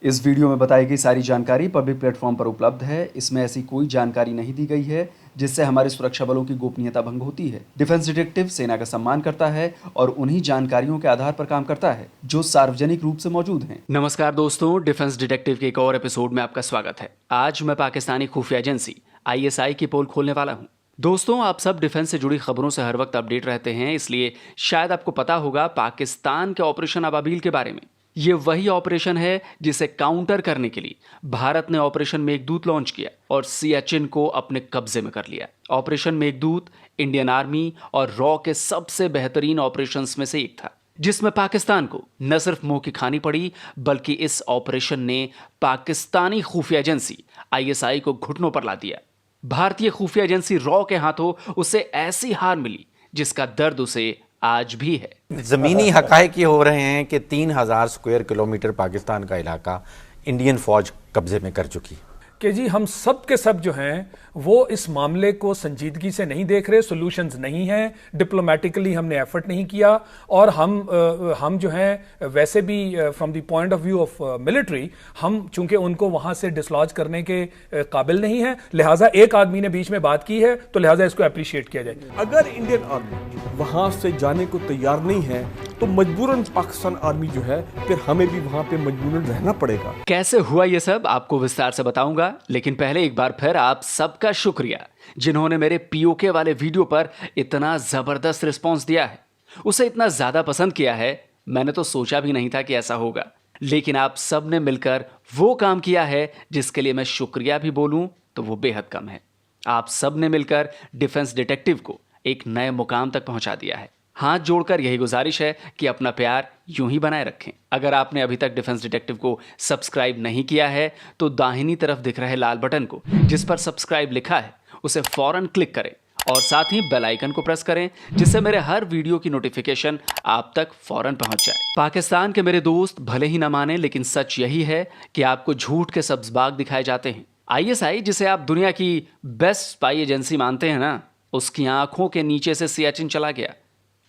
इस वीडियो में बताई गई सारी जानकारी पब्लिक प्लेटफॉर्म पर उपलब्ध है। इसमें ऐसी कोई जानकारी नहीं दी गई है जिससे हमारे सुरक्षा बलों की गोपनीयता भंग होती है। डिफेंस डिटेक्टिव सेना का सम्मान करता है और उन्हीं जानकारियों के आधार पर काम करता है जो सार्वजनिक रूप से मौजूद हैं। नमस्कार दोस्तों, डिफेंस डिटेक्टिव के एक और एपिसोड में आपका स्वागत है। आज मैं पाकिस्तानी खुफिया एजेंसी ISI की पोल खोलने वाला हूँ। दोस्तों, आप सब डिफेंस से जुड़ी खबरों से हर वक्त अपडेट रहते हैं, इसलिए शायद आपको पता होगा पाकिस्तान के ऑपरेशन अबाबील के बारे में। ये वही ऑपरेशन है जिसे काउंटर करने के लिए भारत ने ऑपरेशन मेघदूत लॉन्च किया और सियाचिन को अपने कब्जे में कर लिया। ऑपरेशन मेघदूत इंडियन आर्मी और रॉ के सबसे बेहतरीन ऑपरेशंस में से एक था, जिसमें पाकिस्तान को न सिर्फ मुंह की खानी पड़ी बल्कि इस ऑपरेशन ने पाकिस्तानी खुफिया एजेंसी ISI को घुटनों पर ला दिया। भारतीय खुफिया एजेंसी रॉ के हाथों उसे ऐसी हार मिली जिसका दर्द उसे आज भी है। जमीनी हकायक ये हो रहे हैं कि 3000 स्क्वायर किलोमीटर पाकिस्तान का इलाका इंडियन फौज कब्जे में कर चुकी है। कि जी हम सब के सब जो हैं वो इस मामले को संजीदगी से नहीं देख रहे, सॉल्यूशंस नहीं हैं, डिप्लोमेटिकली हमने एफर्ट नहीं किया और हम जो हैं वैसे भी from the point of view of military हम चूंकि उनको वहां से डिसलॉज करने के काबिल नहीं हैं, लिहाजा एक आदमी ने बीच में बात की है तो लिहाजा इसको अप्रिशिएट किया जाए। अगर इंडियन आर्मी वहां से जाने को तैयार नहीं है तो मजबूरन पाकिस्तान आर्मी जो है फिर हमें भी वहां पे मजबूरन रहना पड़ेगा। कैसे हुआ ये सब आपको विस्तार से बताऊंगा, लेकिन पहले एक बार फिर आप सबका शुक्रिया जिन्होंने मेरे POK वाले वीडियो पर इतना जबरदस्त रिस्पांस दिया है, उसे इतना ज्यादा पसंद किया है। मैंने तो सोचा भी नहीं था कि ऐसा होगा, लेकिन आप सब ने मिलकर वो काम किया है जिसके लिए मैं शुक्रिया भी बोलूं तो वो बेहद कम है। आप सब ने मिलकर डिफेंस डिटेक्टिव को एक नए मुकाम तक पहुंचा दिया है। हाथ जोड़कर यही गुजारिश है कि अपना प्यार यूं ही बनाए रखें। अगर आपने अभी तक डिफेंस डिटेक्टिव को सब्सक्राइब नहीं किया है तो दाहिनी तरफ दिख रहे लाल बटन को जिस पर सब्सक्राइब लिखा है उसे फौरन क्लिक करें और साथ ही बेल आइकन को प्रेस करें जिससे मेरे हर वीडियो की नोटिफिकेशन आप तक फौरन पहुंच जाए। पाकिस्तान के मेरे दोस्त भले ही ना माने, लेकिन सच यही है कि आपको झूठ के सब्ज बाग दिखाए जाते हैं। ISI, जिसे आप दुनिया की बेस्ट स्पाई एजेंसी मानते हैं ना, उसकी आंखों के नीचे से सियाचिन चला गया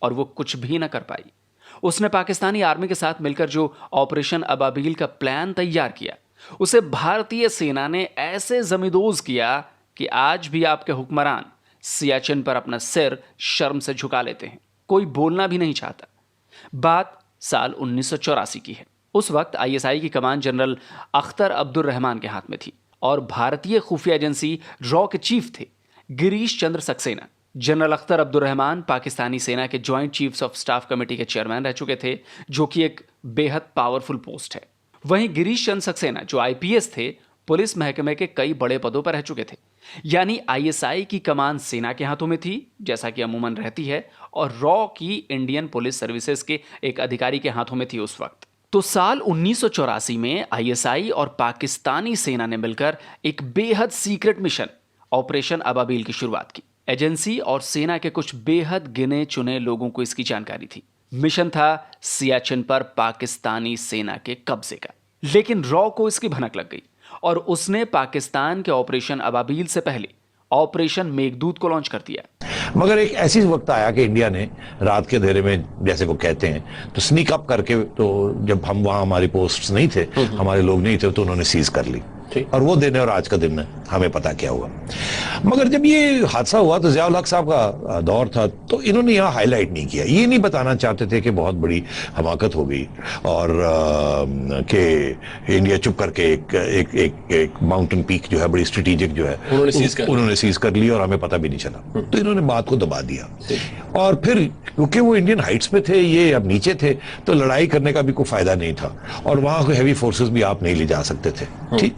और वो कुछ भी ना कर पाई। उसने पाकिस्तानी आर्मी के साथ मिलकर जो ऑपरेशन अबाबील का प्लान तैयार किया उसे भारतीय सेना ने ऐसे जमींदोज किया कि आज भी आपके हुक्मरान सियाचिन पर अपना सिर शर्म से झुका लेते हैं, कोई बोलना भी नहीं चाहता। बात साल 1984 की है। उस वक्त ISI की कमान जनरल अख्तर अब्दुल रहमान के हाथ में थी और भारतीय खुफिया एजेंसी रॉ के चीफ थे गिरीश चंद्र सक्सेना। जनरल अख्तर अब्दुल रहमान पाकिस्तानी सेना के joint chiefs of staff committee के चेयरमैन रह चुके थे, जो कि एक बेहद पावरफुल पोस्ट है। वहीं गिरीश चंद्र सक्सेना जो IPS थे, पुलिस महकमे के कई बड़े पदों पर रह चुके थे। यानी ISI की कमान सेना के हाथों में थी, जैसा कि अमूमन रहती है, और रॉ की इंडियन पुलिस सर्विसेज के एक अधिकारी के हाथों में थी उस वक्त। तो साल 1984 में ISI और पाकिस्तानी सेना ने मिलकर एक बेहद सीक्रेट मिशन ऑपरेशन अबाबील की शुरुआत की। एजेंसी और सेना के कुछ बेहद गिने चुने लोगों को इसकी जानकारी थी। मिशन था सियाचिन पर पाकिस्तानी सेना के कब्जे का। लेकिन रॉ को इसकी भनक लग गई और उसने पाकिस्तान के ऑपरेशन अबाबील से पहले ऑपरेशन मेघदूत को लॉन्च कर दिया। मगर एक ऐसी वक्त आया कि इंडिया ने रात के अंधेरे में, जैसे वो कहते हैं, तो स्नीक अप करके, तो जब हम वहां हमारी पोस्ट्स नहीं थे, हमारे लोग नहीं थे, तो उन्होंने सीज कर ली। और वो दिन और आज का दिन हमें पता क्या हुआ। मगर जब ये हादसा हुआ तो ज़िया-उल-हक साहब का दौर था, तो इन्होंने यहाँ हाईलाइट नहीं किया। ये नहीं बताना चाहते थे कि बहुत बड़ी हमाकत हो गई और कि इंडिया चुप करके एक माउंटेन पीक जो है, बड़ी स्ट्रेटेजिक जो है, उन्होंने सीज कर ली और हमें पता भी नहीं चला। तो इन्होंने बात को दबा दिया और फिर क्योंकि वो इंडियन हाइट्स पे थे, ये अब नीचे थे, तो लड़ाई करने का भी कोई फायदा नहीं था और वहां कोई हैवी फोर्सेस भी आप नहीं ले जा सकते थे। ठीक,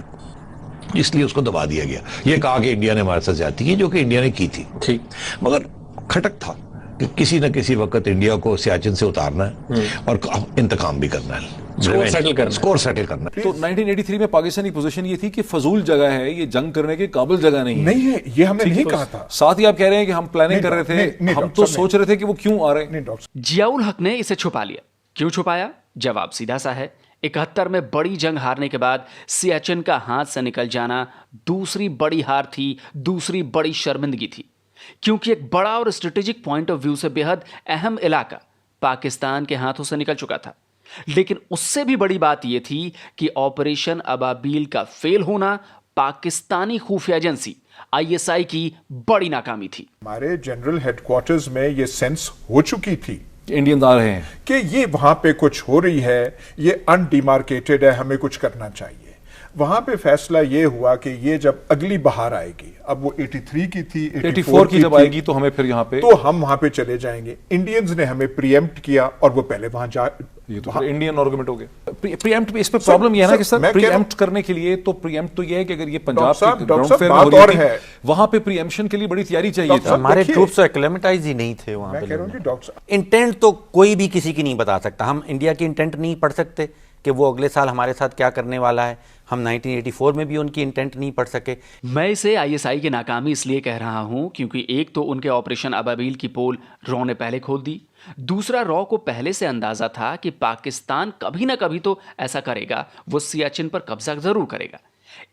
इसलिए उसको दबा दिया गया। ये कहा कि इंडिया ने हमारे साथ ज्यादती की, जो कि इंडिया ने की थी। ठीक, मगर खटक था कि किसी न किसी वक्त इंडिया को सियाचिन से उतारना है और इंतकाम भी करना है, स्कोर सेटल करना है। तो 1983 में पाकिस्तानी पोजीशन ये थी कि फजूल जगह है, ये जंग करने के काबिल जगह नहीं है। ये हमने नहीं कहा था। साथ ही आप कह रहे हैं कि हम प्लानिंग कर रहे थे, हम तो सोच रहे थे कि वो क्यों आ रहे हैं। ज़िया-उल-हक ने इसे छुपा लिया। क्यों छुपाया? जवाब सीधा सा है। 71 में बड़ी जंग हारने के बाद सियाचिन का हाथ से निकल जाना दूसरी बड़ी हार थी, दूसरी बड़ी शर्मिंदगी थी, क्योंकि एक बड़ा और स्ट्रेटेजिक पॉइंट ऑफ व्यू से बेहद अहम इलाका पाकिस्तान के हाथों से निकल चुका था। लेकिन उससे भी बड़ी बात यह थी कि ऑपरेशन अबाबील का फेल होना पाकिस्तानी खुफिया एजेंसी आईएसआई की बड़ी नाकामी थी। हमारे जनरल हेडक्वार्टर्स में ये सेंस हो चुकी थी इंडियंस आ रहे हैं कि ये वहां पे कुछ हो रही है, ये अनडिमार्केटेड है, हमें कुछ करना चाहिए। वहां पे फैसला ये हुआ कि ये जब अगली बहार आएगी, अब वो 83 की थी, 84 की जब आएगी तो हमें फिर यहाँ पे तो हम वहां पे चले जाएंगे। इंडियंस ने हमें प्रीएम्प्ट किया और वो पहले वहां जा, ये तो इंडियन आर्गुमेंट हो गया। प्रीएम्प्ट इस पे प्रॉब्लम ये है ना कि सर प्रीएम्प्ट करने के लिए तो प्रीएम्प्ट तो ये है कि अगर ये पंजाब की ग्राउंड फेयर में हो रही थी वहां पे प्रीएम्प्शन के लिए बड़ी तैयारी चाहिए थी। हमारे ट्रूप्स तो एक्लेमेटाइज ही नहीं थे वहां मैं कह रहा हूं कि डॉक्टर साहब, इंटेंट तो कोई भी किसी की नहीं बता सकता। हम इंडिया की इंटेंट नहीं पढ़ सकते कि वो अगले साल हमारे साथ क्या करने वाला है। हम 1984 में भी उनकी इंटेंट नहीं पढ़ सके। मैं इसे आईएसआई की नाकामी इसलिए कह रहा हूं क्योंकि एक तो उनके ऑपरेशन अबाबील की पोल रॉ ने पहले खोल दी, दूसरा रॉ को पहले से अंदाजा था कि पाकिस्तान कभी ना कभी तो ऐसा करेगा, वो सियाचिन पर कब्जा जरूर करेगा।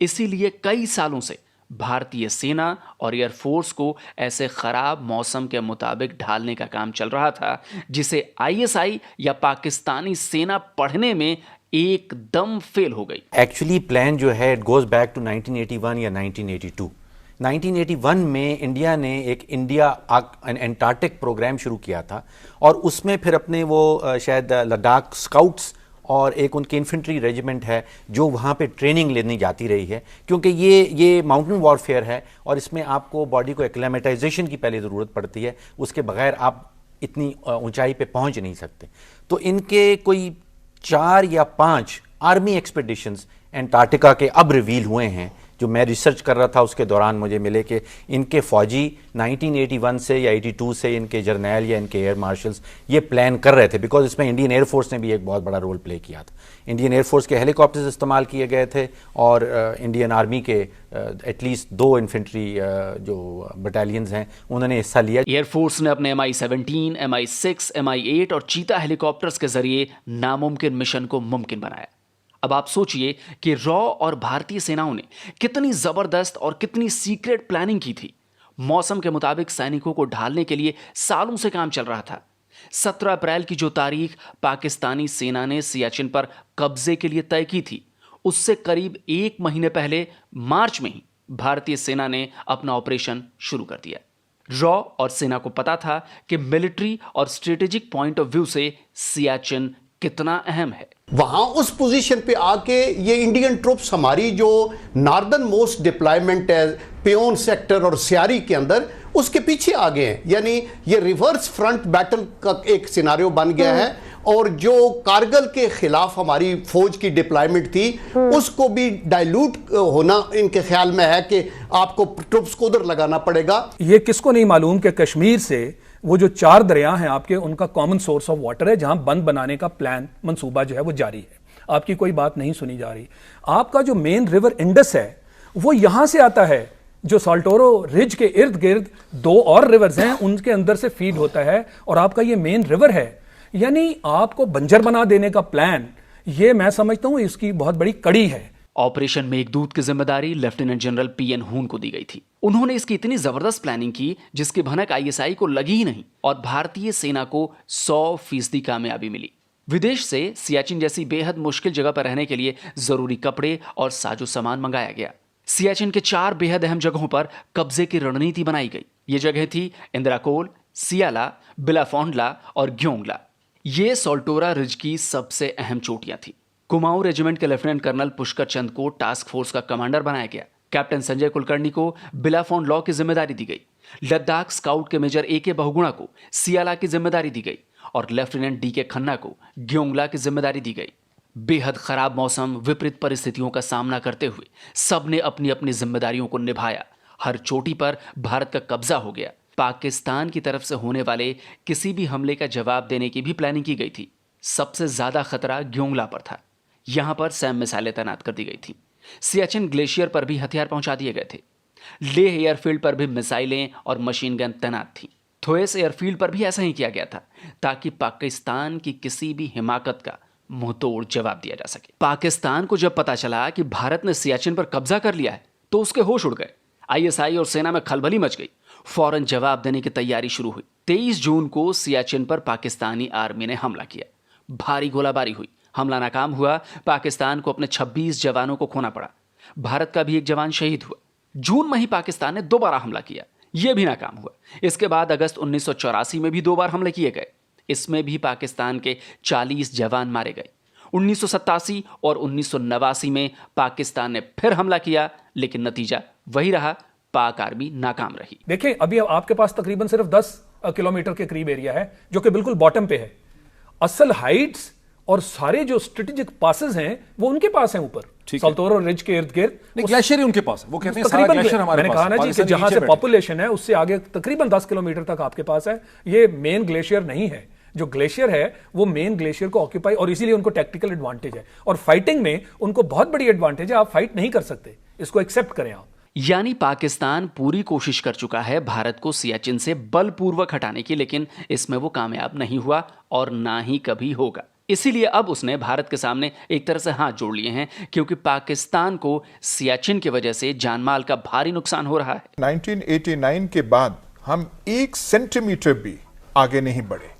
इसीलिए कई सालों से भारतीय सेना और एयरफोर्स को ऐसे खराब मौसम के मुताबिक ढालने का काम चल रहा था जिसे आईएसआई या पाकिस्तानी सेना पढ़ने में एकदम फेल हो गई। एक्चुअली प्लान जो है इट गोज बैक टू 1981 या 1982। 1981 में इंडिया ने एक इंडिया एंटार्क्टिक प्रोग्राम शुरू किया था और उसमें फिर अपने वो शायद लद्दाख स्काउट्स और एक उनकी इन्फेंट्री रेजिमेंट है जो वहाँ पे ट्रेनिंग लेने जाती रही है, क्योंकि ये माउंटेन वॉरफेयर है और इसमें आपको बॉडी को एक्लेमेटाइजेशन की पहले ज़रूरत पड़ती है, उसके बगैर आप इतनी ऊंचाई पे पहुँच नहीं सकते। तो इनके कोई 4 या 5 आर्मी एक्सपेडिशंस एंटार्क्टिका के अब रिवील हुए हैं। जो मैं रिसर्च कर रहा था उसके दौरान मुझे मिले कि इनके फौजी 1981 से या 82 से इनके जर्नैल या इनके एयर मार्शल्स ये प्लान कर रहे थे, बिकॉज इसमें इंडियन एयरफोर्स ने भी एक बहुत बड़ा रोल प्ले किया था। इंडियन एयरफोर्स के हेलीकॉप्टर्स इस्तेमाल किए गए थे और इंडियन आर्मी के एटलीस्ट 2 इन्फेंट्री जो बटालियंस हैं उन्होंने हिस्सा लिया। एयरफोर्स ने अपने MI-17, MI-6, MI-8 और चीता हेलीकॉप्टर्स के जरिए नामुमकिन मिशन को मुमकिन बनाया। अब आप सोचिए कि रॉ और भारतीय सेनाओं ने कितनी जबरदस्त और कितनी सीक्रेट प्लानिंग की थी। मौसम के मुताबिक सैनिकों को ढालने के लिए सालों से काम चल रहा था। 17 अप्रैल की जो तारीख पाकिस्तानी सेना ने सियाचिन पर कब्जे के लिए तय की थी, उससे करीब 1 महीने पहले मार्च में ही भारतीय सेना ने अपना ऑपरेशन शुरू कर दिया। रॉ और सेना को पता था कि मिलिट्री और स्ट्रेटेजिक पॉइंट ऑफ व्यू से सियाचिन कितना अहम है। वहां उस पोजीशन पे आके ये इंडियन ट्रूप्स हमारी जो नॉर्दर्न मोस्ट डिप्लॉयमेंट है पियोन सेक्टर और सियारी के अंदर, उसके पीछे आ गए हैं। यानी ये रिवर्स फ्रंट बैटल का एक सिनारियो बन गया है और जो कारगिल के खिलाफ हमारी फौज की डिप्लॉयमेंट थी उसको भी डाइल्यूट होना इनके ख्याल में है कि आपको ट्रूप्स को उधर लगाना पड़ेगा। ये किसको नहीं मालूम कि कश्मीर से वो जो 4 दरिया हैं आपके, उनका कॉमन सोर्स ऑफ वाटर है, जहां बंद बनाने का प्लान मंसूबा जो है वो जारी है। आपकी कोई बात नहीं सुनी जा रही। आपका जो मेन रिवर इंडस है वो यहां से आता है, जो साल्टोरो रिज के इर्द गिर्द 2 और रिवर्स हैं उनके अंदर से फीड होता है और आपका ये मेन रिवर है। यानी आपको बंजर बना देने का प्लान, ये मैं समझता हूं इसकी बहुत बड़ी कड़ी है। ऑपरेशन मेघदूत की जिम्मेदारी लेफ्टिनेंट जनरल PN हून को दी गई थी। उन्होंने इसकी इतनी जबरदस्त प्लानिंग की जिसकी भनक आईएसआई को लगी ही नहीं और भारतीय सेना को 100% कामयाबी मिली। विदेश से सियाचिन जैसी बेहद मुश्किल जगह पर रहने के लिए जरूरी कपड़े और साजो सामान मंगाया गया। सियाचिन के 4 बेहद अहम जगहों पर कब्जे की रणनीति बनाई गई। ये जगह थी इंदिराकोल, सियाला, बिलाफोंडला और ग्योंगला। ये सोल्टोरा रिज की सबसे अहम चोटियां थी। कुमाऊं रेजिमेंट के लेफ्टिनेंट कर्नल पुष्कर चंद को टास्क फोर्स का कमांडर बनाया गया। कैप्टन संजय कुलकर्णी को बिलाफोंड लॉ की जिम्मेदारी दी गई। लद्दाख स्काउट के मेजर AK बहुगुणा को सियाला की जिम्मेदारी दी गई और लेफ्टिनेंट DK खन्ना को ग्योंगला की जिम्मेदारी दी गई। बेहद खराब मौसम, विपरीत परिस्थितियों का सामना करते हुए सबने अपनी अपनी जिम्मेदारियों को निभाया। हर चोटी पर भारत का कब्जा हो गया। पाकिस्तान की तरफ से होने वाले किसी भी हमले का जवाब देने की भी प्लानिंग की गई थी। सबसे ज्यादा खतरा ग्योंगला पर था। यहां पर सैम मिसाइलें तैनात कर दी गई थी। सियाचिन ग्लेशियर पर भी हथियार पहुंचा दिए गए थे। लेह एयरफील्ड पर भी मिसाइलें और मशीन गन तैनात थी। थोएस एयरफील्ड पर भी ऐसा ही किया गया था ताकि पाकिस्तान की किसी भी हिमाकत का मुंहतोड़ जवाब दिया जा सके। पाकिस्तान को जब पता चला कि भारत ने सियाचिन पर कब्जा कर लिया है तो उसके होश उड़ गए। आईएसआई और सेना में खलबली मच गई। फौरन जवाब देने की तैयारी शुरू हुई। 23 जून को सियाचिन पर पाकिस्तानी आर्मी ने हमला किया। भारी गोलाबारी हुई, हमला नाकाम हुआ, पाकिस्तान को अपने 26 जवानों को खोना पड़ा, भारत का भी एक जवान शहीद हुआ। जून में ही पाकिस्तान ने दोबारा हमला किया, यह भी नाकाम हुआ। इसके बाद अगस्त 1984 में भी 2 बार हमले किए गए, इसमें भी पाकिस्तान के 40 जवान मारे गए। 1987 और 1989 में पाकिस्तान ने फिर हमला किया, लेकिन नतीजा वही रहा, पाक आर्मी नाकाम रही। देखिए, अभी आपके पास तकरीबन सिर्फ 10 किलोमीटर के करीब एरिया है जो कि बिल्कुल बॉटम पे है। असल हाइट्स और सारे जो स्ट्रेटेजिक पासेस हैं वो उनके पास हैं ऊपर, सल्तोर और रिज के इर्द गिर्द ग्लेशियर ही उनके पास है। वो कहते हैं सारा ग्लेशियर हमारे मैंने पास कहा ना जी कि जहां से पॉपुलेशन है उससे आगे तकरीबन 10 किलोमीटर तक आपके पास है। ये मेन ग्लेशियर नहीं है। जो ग्लेशियर है वो मेन ग्लेशियर को ऑक्यूपाई, और इसीलिए उनको टैक्टिकल एडवांटेज है और फाइटिंग में उनको बहुत बड़ी एडवांटेज है। आप फाइट नहीं कर सकते, इसको एक्सेप्ट करें आप। यानी पाकिस्तान पूरी कोशिश कर चुका है भारत को सियाचिन से बलपूर्वक हटाने की, लेकिन इसमें वो कामयाब नहीं हुआ और ना ही कभी होगा। इसीलिए अब उसने भारत के सामने एक तरह से हाथ जोड़ लिए हैं, क्योंकि पाकिस्तान को सियाचिन की वजह से जानमाल का भारी नुकसान हो रहा है। 1989 के बाद हम 1 सेंटीमीटर भी आगे नहीं बढ़े।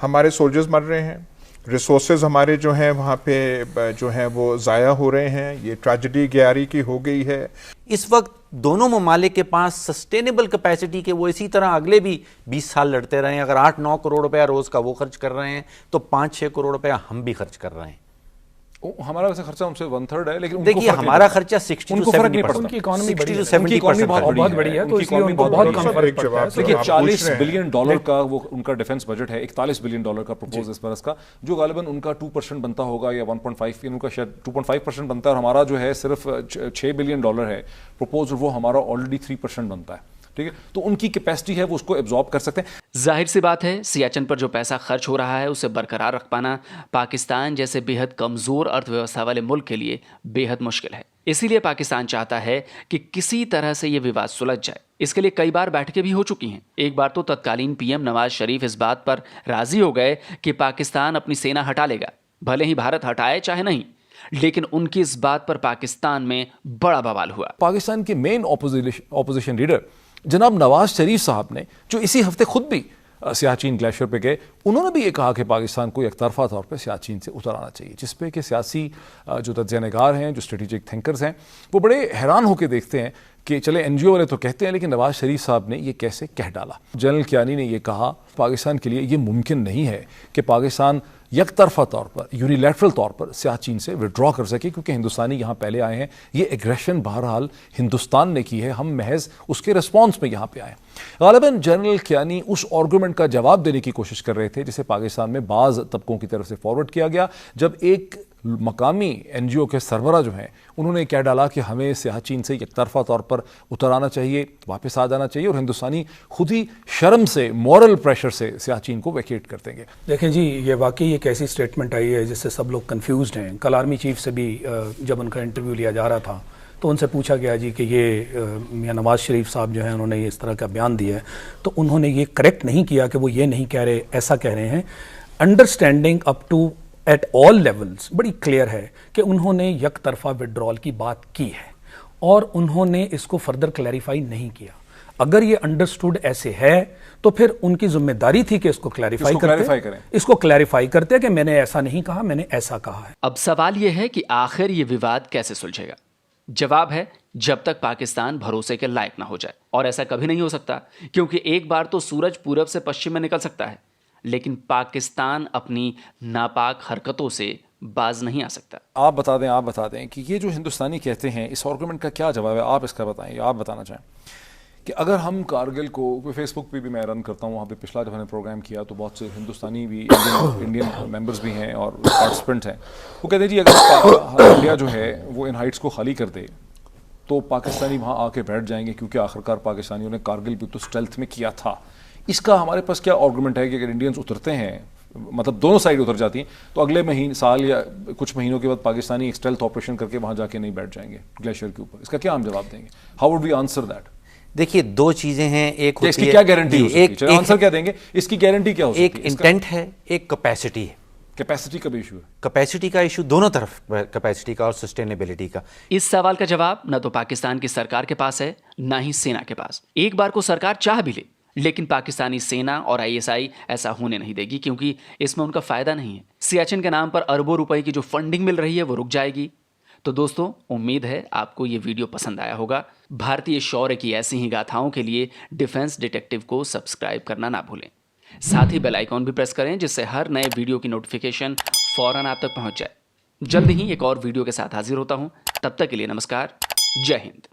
हमारे सोल्जर्स मर रहे हैं, रिसोर्सेज हमारे जो हैं वहाँ पे जो हैं वो ज़ाया हो रहे हैं। ये ट्रेजेडी ग्यारी की हो गई है। इस वक्त दोनों ममालिक के पास सस्टेनेबल कैपेसिटी के वो इसी तरह अगले भी 20 साल लड़ते रहे। अगर 8-9 करोड़ रुपया रोज का वो खर्च कर रहे हैं तो 5-6 करोड़ रुपया हम भी खर्च कर रहे हैं। हमारा वैसे खर्चा उनसे 1/3 है, लेकिन देखिए हमारा खर्चा 60 to 70%। उनकी इकोनॉमी बहुत बड़ी है, तो इसलिए उनको बहुत कम फर्क पड़ता है। देखिए, $40 बिलियन का वो उनका डिफेंस बजट है। $41 बिलियन का प्रपोज इस बरस का, जो गालिबन उनका 2% बनता होगा या 1.5, उनका शायद 2.5% बनता है, और हमारा जो है सिर्फ $6 बिलियन है प्रपोज, वो हमारा ऑलरेडी 3% बनता है। ठीक है, तो उनकी कैपेसिटी है वो उसको एब्जॉर्ब कर सकते हैं। जाहिर सी बात है, सियाचिन पर जो पैसा खर्च हो रहा है उसे बरकरार रख पाना पाकिस्तान जैसे बेहद कमजोर अर्थव्यवस्था वाले मुल्क के लिए बेहद मुश्किल है। इसीलिए पाकिस्तान चाहता है कि किसी तरह से यह विवाद सुलझ जाए। इसके लिए कई बार बैठकें भी हो चुकी हैं। एक बार तो तत्कालीन पीएम नवाज शरीफ इस बात पर राजी हो गए कि पाकिस्तान अपनी सेना हटा लेगा, भले ही भारत हटाए चाहे नहीं, लेकिन उनकी इस बात पर पाकिस्तान में बड़ा बवाल हुआ। पाकिस्तान के मेन ऑपोजिशन लीडर जनाब नवाज शरीफ साहब ने, जो इसी हफ्ते खुद भी सियाचिन ग्लेशियर पे गए, उन्होंने भी ये कहा कि पाकिस्तान को एकतरफा तौर पे सियाचिन से उतर आना चाहिए, जिस पे कि सियासी जो तज्ज़ियानगार हैं, जो स्ट्रेटेजिक थिंकर्स हैं, वो बड़े हैरान होकर देखते हैं कि चले एनजीओ वाले तो कहते हैं, लेकिन नवाज शरीफ साहब ने ये कैसे कह डाला। जनरल कियानी ने ये कहा पाकिस्तान के लिए ये मुमकिन नहीं है कि पाकिस्तान यकतरफा तौर पर, यूनिलैटरल तौर पर सियाचिन से विड्रॉ कर सके, क्योंकि हिंदुस्तानी यहाँ पहले आए हैं। ये एग्रेशन बहरहाल हिंदुस्तान ने की है, हम महज उसके रिस्पॉन्स में यहाँ पे आए। गालिबन जनरल कियानी उस आर्गूमेंट का जवाब देने की कोशिश कर रहे थे जिसे पाकिस्तान में बाज़ तबकों की तरफ से फॉरवर्ड किया गया, जब एक मकामी एनजीओ के सरबरा जो हैं उन्होंने कह डाला कि हमें सियाचिन से एकतरफा तौर पर उतर आना चाहिए, वापस आ जाना चाहिए, और हिंदुस्तानी खुद ही शर्म से, मॉरल प्रेशर से सियाचिन को वैकेट कर देंगे। देखें जी, ये वाकई एक ऐसी स्टेटमेंट आई है जिससे सब लोग कंफ्यूज्ड हैं। कल आर्मी चीफ से भी जब उनका इंटरव्यू लिया जा रहा था तो उनसे पूछा गया जी कि ये मियां नवाज शरीफ साहब जो हैं उन्होंने इस तरह का बयान दिया है, तो उन्होंने ये करेक्ट नहीं किया कि वो ये नहीं कह रहे, ऐसा कह रहे हैं। Understanding up to at all levels बड़ी क्लियर है कि उन्होंने यकतरफा विड्रॉल की बात की है और उन्होंने इसको फर्दर क्लैरिफाई नहीं किया। अगर ये अंडरस्टूड ऐसे है तो फिर उनकी जिम्मेदारी थी कि इसको क्लैरिफाई करते कि मैंने ऐसा नहीं कहा, मैंने ऐसा कहा है। अब सवाल यह है कि आखिर ये विवाद कैसे सुलझेगा? जवाब है, जब तक पाकिस्तान भरोसे के लायक ना हो जाए, और ऐसा कभी नहीं हो सकता, क्योंकि एक बार तो सूरज पूरब से पश्चिम में निकल सकता है, लेकिन पाकिस्तान अपनी नापाक हरकतों से बाज नहीं आ सकता। आप बता दें कि ये जो हिंदुस्तानी कहते हैं, इस आर्गुमेंट का क्या जवाब है? आप इसका बताएं, आप बताना चाहें कि अगर हम कारगिल को, फेसबुक पे भी मैं रन करता हूँ, वहाँ पे पिछला जब मैंने प्रोग्राम किया तो बहुत से हिंदुस्तानी भी, इंडियन मेंबर्स भी हैं और पार्टिसिपेंट हैं, वो कहते हैं जी अगर इंडिया जो है वो इन हाइट्स को खाली कर दे तो पाकिस्तानी वहाँ आके बैठ जाएंगे, क्योंकि आखिरकार पाकिस्तानियों ने कारगिल भी तो स्टेल्थ में किया था। इसका हमारे पास क्या आर्गुमेंट है कि अगर इंडियंस उतरते हैं, मतलब दोनों साइड उतर जाती हैं, तो अगले साल या कुछ महीनों के बाद पाकिस्तानी एक स्टेल्थ ऑपरेशन करके वहाँ जाके नहीं बैठ जाएंगे ग्लेशियर के ऊपर? इसका क्या हम जवाब देंगे? How would we answer that? देखिए, दो चीजें हैं। एक होती इसकी क्या गारंटी हो सकती है? आंसर क्या देंगे? इसकी गारंटी क्या हो सकती है? एक इंटेंट है, एक कैपेसिटी है। कैपेसिटी का भी इशू है। कैपेसिटी का इशू दोनों तरफ, कैपेसिटी का और सस्टेनेबिलिटी का। इस सवाल का जवाब न तो पाकिस्तान की सरकार के पास है, ना ही सेना के पास। एक बार को सरकार चाह भी ले, लेकिन पाकिस्तानी सेना और आईएसआई ऐसा होने नहीं देगी, क्योंकि इसमें उनका फायदा नहीं है। सियाचिन के नाम पर अरबों रुपए की जो फंडिंग मिल रही है वो रुक जाएगी। तो दोस्तों, उम्मीद है आपको ये वीडियो पसंद आया होगा। भारतीय शौर्य की ऐसी ही गाथाओं के लिए डिफेंस डिटेक्टिव को सब्सक्राइब करना ना भूलें। साथ ही बेल आइकॉन भी प्रेस करें, जिससे हर नए वीडियो की नोटिफिकेशन फौरन आप तक पहुंच जाए। जल्द ही एक और वीडियो के साथ हाजिर होता हूं। तब तक के लिए नमस्कार, जय हिंद।